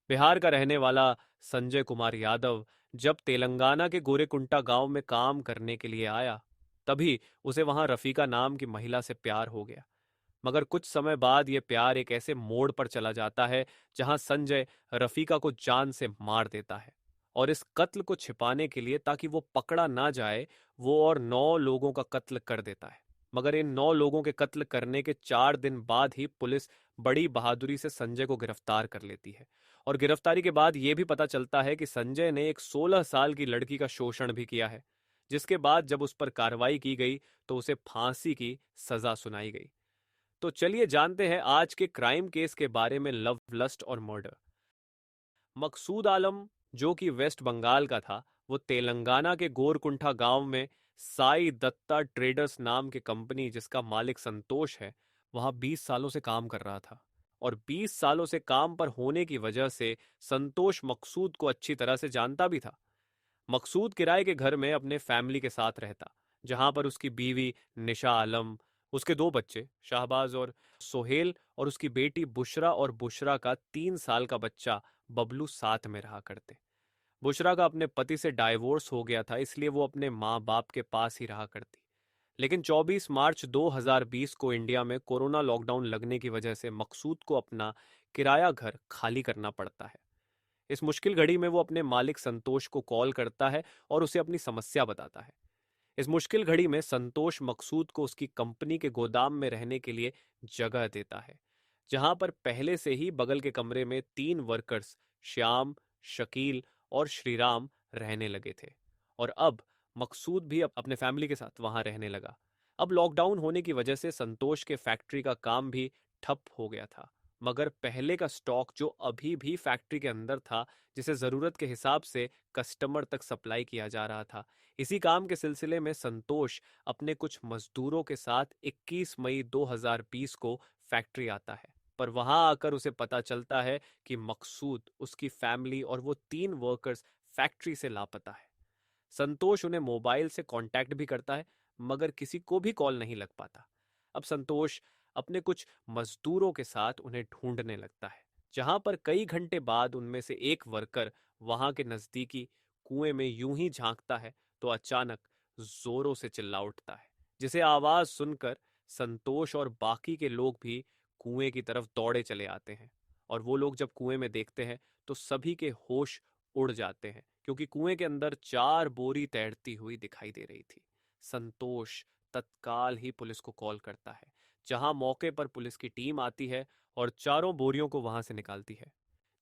बिहार का रहने वाला संजय कुमार यादव जब तेलंगाना के गोरेकुंटा गांव में काम करने के लिए आया, तभी उसे वहां रफीका नाम की महिला से प्यार हो गया। मगर कुछ समय बाद यह प्यार एक ऐसे मोड़ पर चला जाता है जहां संजय रफीका को जान से मार देता है। और इस कत्ल को छिपाने के लिए, ताकि वो पकड़ा ना जाए, वो और 9 लोगों का कत्ल कर देता है। मगर इन 9 लोगों के कत्ल करने के 4 दिन बाद ही पुलिस बड़ी बहादुरी से संजय को गिरफ्तार कर लेती है। और गिरफ्तारी के बाद यह भी पता चलता है कि संजय ने एक 16 साल की लड़की का शोषण भी किया है, जिसके बाद जब उस पर कार्रवाई की गई तो उसे फांसी की सजा सुनाई गई। तो चलिए जानते हैं आज के क्राइम केस के बारे में, लव, लस्ट और मर्डर। मकसूद आलम, जो कि वेस्ट बंगाल का था, वो तेलंगाना के गोरकुंठा गांव में साई दत्ता ट्रेडर्स नाम की कंपनी, जिसका मालिक संतोष है, वहां 20 सालों से काम कर रहा था। और 20 सालों से काम पर होने की वजह से संतोष मकसूद को अच्छी तरह से जानता भी था। मकसूद किराए के घर में अपने फैमिली के साथ रहता, जहां पर उसकी बीवी निशा आलम, उसके 2 बच्चे शाहबाज और सोहेल, और उसकी बेटी बुशरा और बुशरा का 3 साल का बच्चा बबलू साथ में रहा करते। बुशरा का अपने पति से डाइवोर्स हो गया था, इसलिए वो अपने माँ बाप के पास ही रहा करती। लेकिन 24 मार्च 2020 को इंडिया में कोरोना लॉकडाउन लगने की वजह से मकसूद को अपना किराया घर खाली करना पड़ता है। इस मुश्किल घड़ी में वो अपने मालिक संतोष को कॉल करता है और उसे अपनी समस्या बताता है। इस मुश्किल घड़ी में संतोष मकसूद को उसकी कंपनी के गोदाम में रहने के लिए जगह देता है, जहां पर पहले से ही बगल के कमरे में 3 वर्कर्स, श्याम, शकील और श्रीराम, रहने लगे थे। और अब मकसूद भी अपने फैमिली के साथ वहां रहने लगा। अब लॉकडाउन होने की वजह से संतोष के फैक्ट्री का काम भी ठप हो गया था। मगर पहले का स्टॉक जो अभी भी फैक्ट्री के अंदर था, जिसे जरूरत के हिसाब से कस्टमर तक सप्लाई किया जा रहा था, इसी काम के सिलसिले में संतोष अपने कुछ मजदूरों के साथ 21 मई 2020 को फैक्ट्री आता है। पर वहां आकर उसे पता चलता है कि मकसूद, उसकी फैमिली और वो 3 वर्कर्स फैक्ट्री से लापता है। संतोष उन्हें मोबाइल से कांटेक्ट भी करता है, मगर किसी को भी कॉल नहीं लग पाता। अब संतोष अपने कुछ मजदूरों के साथ उन्हें ढूंढने लगता है, जहां पर कई घंटे बाद उनमें से एक वर्कर वहां के नजदीकी कुएं में यूं ही झांकता है तो अचानक जोरों से चिल्ला उठता है, जिसे आवाज सुनकर संतोष और बाकी के लोग भी कुएं की तरफ दौड़े चले आते हैं। और वो लोग जब कुएं में देखते हैं तो सभी के होश उड़ जाते हैं, क्योंकि कुएं के अंदर 4 बोरी तैरती हुई दिखाई दे रही थी। संतोष तत्काल ही पुलिस को कॉल करता है, जहां मौके पर पुलिस की टीम आती है और चारों बोरियों को वहां से निकालती है,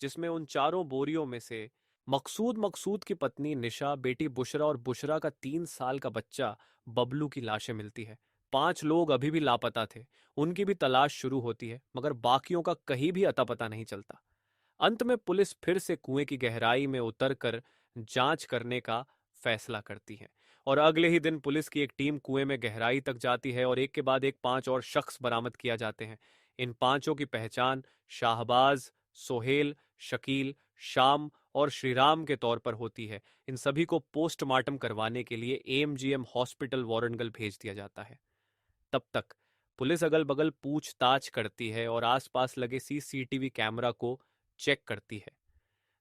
जिसमें उन चारों बोरियों में से मकसूद, मकसूद की पत्नी निशा, बेटी बुशरा और बुशरा का 3 साल का बच्चा बबलू की लाशें मिलती है। 5 लोग अभी भी लापता थे। उनकी भी तलाश शुरू होती है, मगर बाकियों का कहीं भी अता पता नहीं चलता। अंत में पुलिस फिर से कुएं की गहराई में उतरकर जांच करने का फैसला करती है। और अगले ही दिन पुलिस की एक टीम कुएं में गहराई तक जाती है और एक के बाद एक 5 और शख्स बरामद किया जाते हैं। इन 5 की पहचान शाहबाज, सोहेल, शकील, शाम और श्रीराम के तौर पर होती है। इन सभी को पोस्टमार्टम करवाने के लिए एमजीएम हॉस्पिटल वारंगल भेज दिया जाता है। तब तक पुलिस अगल बगल पूछताछ करती है और आसपास लगे सीसीटीवी कैमरा को चेक करती है,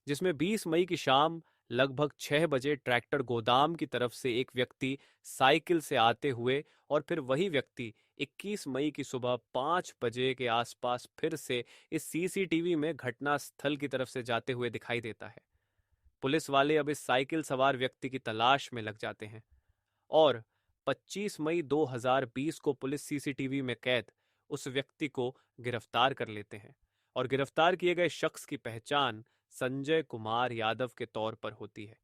जिसमें 20 मई की शाम लगभग 6 बजे ट्रैक्टर गोदाम की तरफ से एक व्यक्ति साइकिल से आते हुए, और फिर वही व्यक्ति 21 मई की सुबह 5 बजे के आसपास फिर से इस सीसीटीवी में घटना स्थल की तरफ से जाते हुए दिखाई देता है। पुलिस वाले अब इस साइकिल सवार व्यक्ति की तलाश में लग जाते हैं और 25 मई 2020 को पुलिस सीसीटीवी में कैद उस व्यक्ति को गिरफ्तार कर लेते हैं। और गिरफ्तार किए गए शख्स की पहचान संजय कुमार यादव के तौर पर होती है।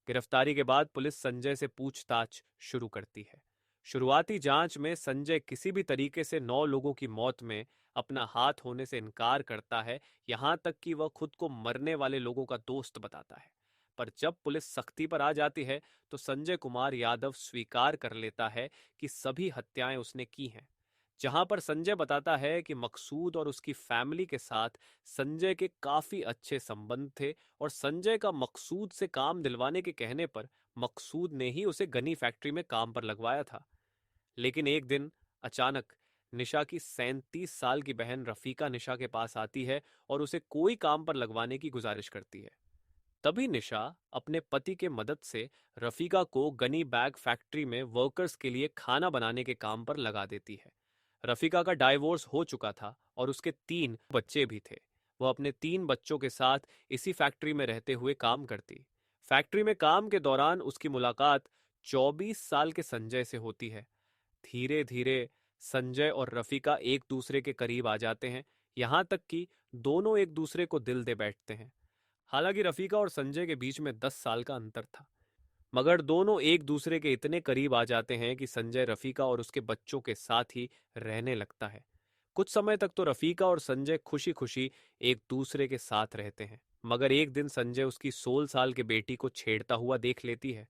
गिरफ्तारी के बाद पुलिस संजय से पूछताछ शुरू करती है। शुरुआती जांच में संजय किसी भी तरीके से 9 लोगों की मौत में अपना हाथ होने से इनकार करता है, यहां तक कि वह खुद को मरने वाले लोगों का दोस्त बताता है। पर जब पुलिस सख्ती पर आ जाती है तो संजय कुमार यादव स्वीकार कर लेता है कि सभी हत्याएं उसने की हैं। जहां पर संजय बताता है कि मकसूद और उसकी फैमिली के साथ संजय के काफी अच्छे संबंध थे और संजय का मकसूद से काम दिलवाने के कहने पर मकसूद ने ही उसे गनी फैक्ट्री में काम पर लगवाया था। लेकिन एक दिन अचानक निशा की 37 साल की बहन रफीका निशा के पास आती है और उसे कोई काम पर लगवाने की गुजारिश करती है। तभी निशा अपने पति के मदद से रफीका को गनी बैग फैक्ट्री में वर्कर्स के लिए खाना बनाने के काम पर लगा देती है। रफीका का डाइवोर्स हो चुका था और उसके 3 बच्चे भी थे। वह अपने 3 बच्चों के साथ इसी फैक्ट्री में रहते हुए काम करती। फैक्ट्री में काम के दौरान उसकी मुलाकात 24 साल के संजय से होती है। धीरे धीरे संजय और रफीका एक दूसरे के करीब आ जाते हैं, यहाँ तक कि दोनों एक दूसरे को दिल दे बैठते हैं। हालांकि रफीका और संजय के बीच में 10 साल का अंतर था, मगर दोनों एक दूसरे के इतने करीब आ जाते हैं कि संजय रफीका और उसके बच्चों के साथ ही रहने लगता है। कुछ समय तक तो रफीका और संजय खुशी खुशी एक दूसरे के साथ रहते हैं, मगर एक दिन संजय उसकी 16 साल की बेटी को छेड़ता हुआ देख लेती है,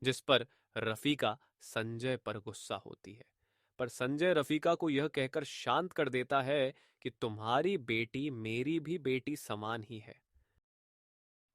जिस पर रफीका संजय पर गुस्सा होती है। पर संजय रफीका को यह कहकर शांत कर देता है कि तुम्हारी बेटी मेरी भी बेटी समान ही है।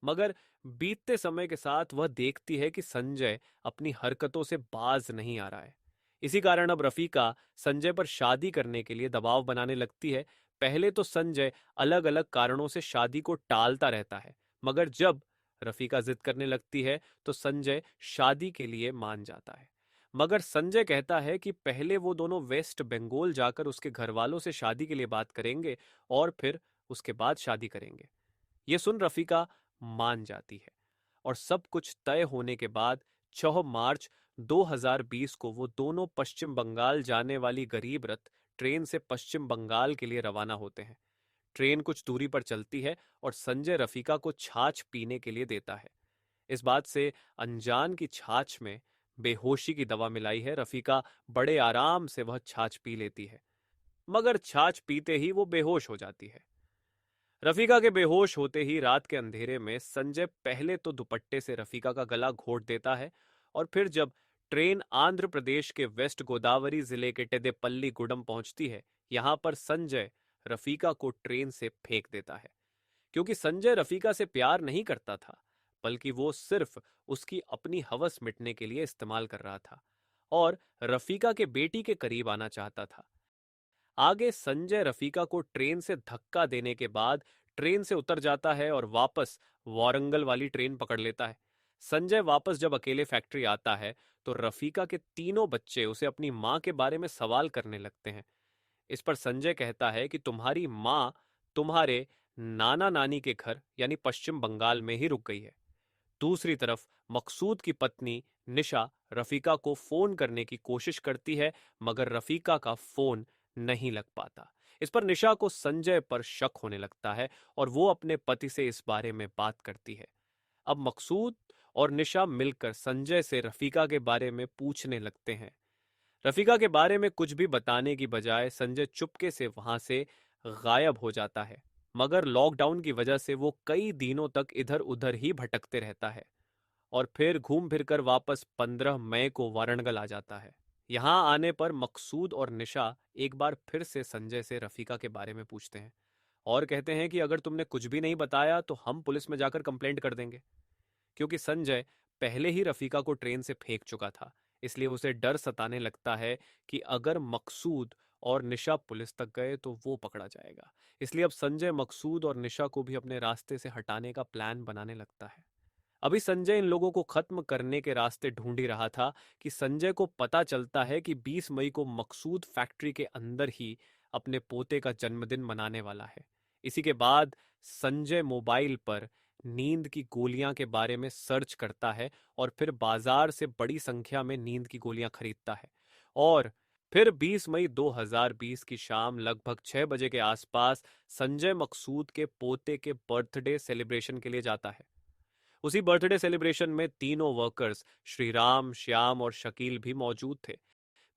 मगर बीतते समय के साथ वह देखती है कि संजय अपनी हरकतों से बाज नहीं आ रहा है। इसी कारण अब रफीका संजय पर शादी करने के लिए दबाव बनाने लगती है। पहले तो संजय अलग अलग कारणों से शादी को टालता रहता है, मगर जब रफीका जिद करने लगती है तो संजय शादी के लिए मान जाता है। मगर संजय कहता है कि पहले वो दोनों वेस्ट बंगाल जाकर उसके घर वालों से शादी के लिए बात करेंगे और फिर उसके बाद शादी करेंगे। ये सुन रफीका मान जाती है और सब कुछ तय होने के बाद 6 मार्च 2020 को वो दोनों पश्चिम बंगाल जाने वाली गरीब रथ ट्रेन से पश्चिम बंगाल के लिए रवाना होते हैं। ट्रेन कुछ दूरी पर चलती है और संजय रफीका को छाछ पीने के लिए देता है। इस बात से अनजान की छाछ में बेहोशी की दवा मिलाई है। रफीका बड़े आराम से वह छाछ पी लेती है, मगर छाछ पीते ही वो बेहोश हो जाती है। रफीका के बेहोश होते ही रात के अंधेरे में संजय पहले तो दुपट्टे से रफीका का गला घोंट देता है और फिर जब ट्रेन आंध्र प्रदेश के वेस्ट गोदावरी जिले के टेदेपल्ली गुडम पहुंचती है, यहां पर संजय रफीका को ट्रेन से फेंक देता है। क्योंकि संजय रफीका से प्यार नहीं करता था, बल्कि वो सिर्फ उसकी अपनी हवस मिटने के लिए इस्तेमाल कर रहा था और रफीका के बेटी के करीब आना चाहता था। आगे संजय रफीका को ट्रेन से धक्का देने के बाद ट्रेन से उतर जाता है और वापस वारंगल वाली ट्रेन पकड़ लेता है। संजय वापस जब अकेले फैक्ट्री आता है तो रफीका के 3 बच्चे उसे अपनी माँ के बारे में सवाल करने लगते हैं। इस पर संजय कहता है कि तुम्हारी माँ तुम्हारे नाना नानी के घर यानी पश्चिम बंगाल में ही रुक गई है। दूसरी तरफ मकसूद की पत्नी निशा रफीका को फोन करने की कोशिश करती है, मगर रफीका का फोन नहीं लग पाता। इस पर निशा को संजय पर शक होने लगता है और वो अपने पति से इस बारे में बात करती है। अब मकसूद और निशा मिलकर संजय से रफीका के बारे में पूछने लगते हैं। रफीका के बारे में कुछ भी बताने की बजाय संजय चुपके से वहां से गायब हो जाता है, मगर लॉकडाउन की वजह से वो कई दिनों तक इधर उधर ही भटकते रहता है और फिर घूम फिरकर वापस 15 मई को वारंगल आ जाता है। यहाँ आने पर मकसूद और निशा एक बार फिर से संजय से रफीका के बारे में पूछते हैं और कहते हैं कि अगर तुमने कुछ भी नहीं बताया तो हम पुलिस में जाकर कंप्लेंट कर देंगे। क्योंकि संजय पहले ही रफीका को ट्रेन से फेंक चुका था, इसलिए उसे डर सताने लगता है कि अगर मकसूद और निशा पुलिस तक गए तो वो पकड़ा जाएगा। इसलिए अब संजय मकसूद और निशा को भी अपने रास्ते से हटाने का प्लान बनाने लगता है। अभी संजय इन लोगों को खत्म करने के रास्ते ढूंढ ही रहा था कि संजय को पता चलता है कि 20 मई को मकसूद फैक्ट्री के अंदर ही अपने पोते का जन्मदिन मनाने वाला है। इसी के बाद संजय मोबाइल पर नींद की गोलियां के बारे में सर्च करता है और फिर बाजार से बड़ी संख्या में नींद की गोलियां खरीदता है और फिर 20 मई 2020 की शाम लगभग 6 बजे के आसपास संजय मकसूद के पोते के बर्थडे सेलिब्रेशन के लिए जाता है। उसी बर्थडे सेलिब्रेशन में तीनों वर्कर्स श्रीराम, श्याम और शकील भी मौजूद थे।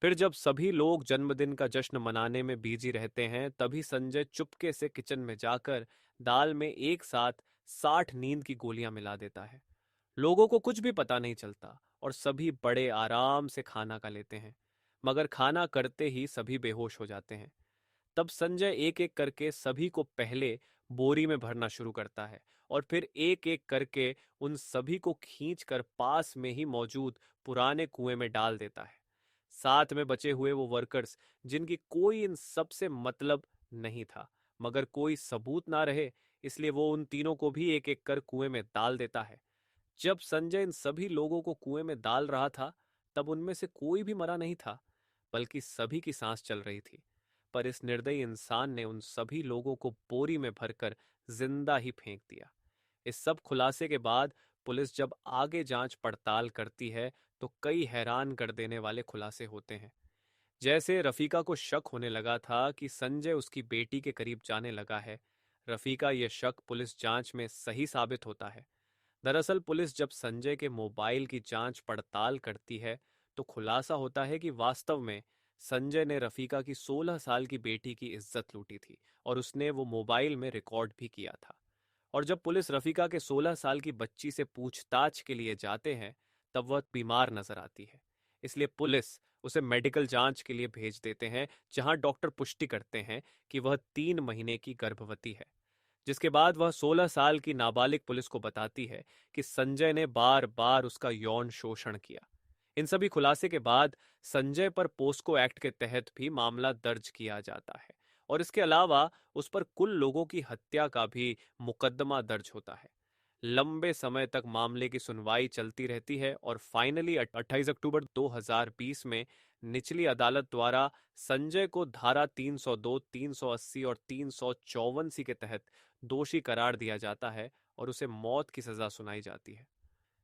फिर जब सभी लोग जन्मदिन का जश्न मनाने में बिजी रहते हैं, तभी संजय चुपके से किचन में जाकर दाल में एक साथ 60 नींद की गोलियां मिला देता है। लोगों को कुछ भी पता नहीं चलता और सभी बड़े आराम से खाना खा लेते हैं, मगर खाना करते ही सभी बेहोश हो जाते हैं। तब संजय एक एक करके सभी को पहले बोरी में भरना शुरू करता है और फिर एक एक करके उन सभी को खींचकर पास में ही मौजूद पुराने कुएं में डाल देता है। साथ में बचे हुए वो वर्कर्स जिनकी कोई इन सब से मतलब नहीं था, मगर कोई सबूत ना रहे इसलिए वो उन तीनों को भी एक एक कर कुएं में डाल देता है। जब संजय इन सभी लोगों को कुएं में डाल रहा था, तब उनमें से कोई भी मरा नहीं था, बल्कि सभी की सांस चल रही थी। पर इस निर्दयी इंसान ने उन सभी लोगों को बोरी में भरकर जिंदा ही फेंक दिया। इस सब खुलासे के बाद पुलिस जब आगे जांच पड़ताल करती है, तो कई हैरान कर देने वाले खुलासे होते हैं। जैसे रफीका को शक होने लगा था कि संजय उसकी बेटी के करीब जाने लगा है। रफीका यह शक पुलिस जांच में सही साबित होता है। दरअसल पुलिस जब संजय के मोबाइल की जांच पड़ताल करती है, तो खुलासा होता है कि वास्तव में संजय ने रफीका की 16 साल की बेटी की इज्जत लूटी थी और उसने वो मोबाइल में रिकॉर्ड भी किया था। और जब पुलिस रफीका के 16 साल की बच्ची से पूछताछ के लिए जाते हैं, तब वह बीमार नजर आती है। इसलिए पुलिस उसे मेडिकल जांच के लिए भेज देते हैं, जहां डॉक्टर पुष्टि करते हैं कि वह 3 महीने की गर्भवती है। जिसके बाद वह 16 साल की नाबालिग पुलिस को बताती है कि संजय ने बार बार उसका यौन शोषण किया। इन सभी खुलासे के बाद संजय पर पोस्को एक्ट के तहत भी मामला दर्ज किया जाता है और इसके अलावा उस पर कुल लोगों की हत्या का भी मुकदमा दर्ज होता है। लंबे समय तक मामले की सुनवाई चलती रहती है और फाइनली 28 अक्टूबर 2020 में निचली अदालत द्वारा संजय को धारा 302, 380 और 354 सी के तहत दोषी करार दिया जाता है और उसे मौत की सजा सुनाई जाती है।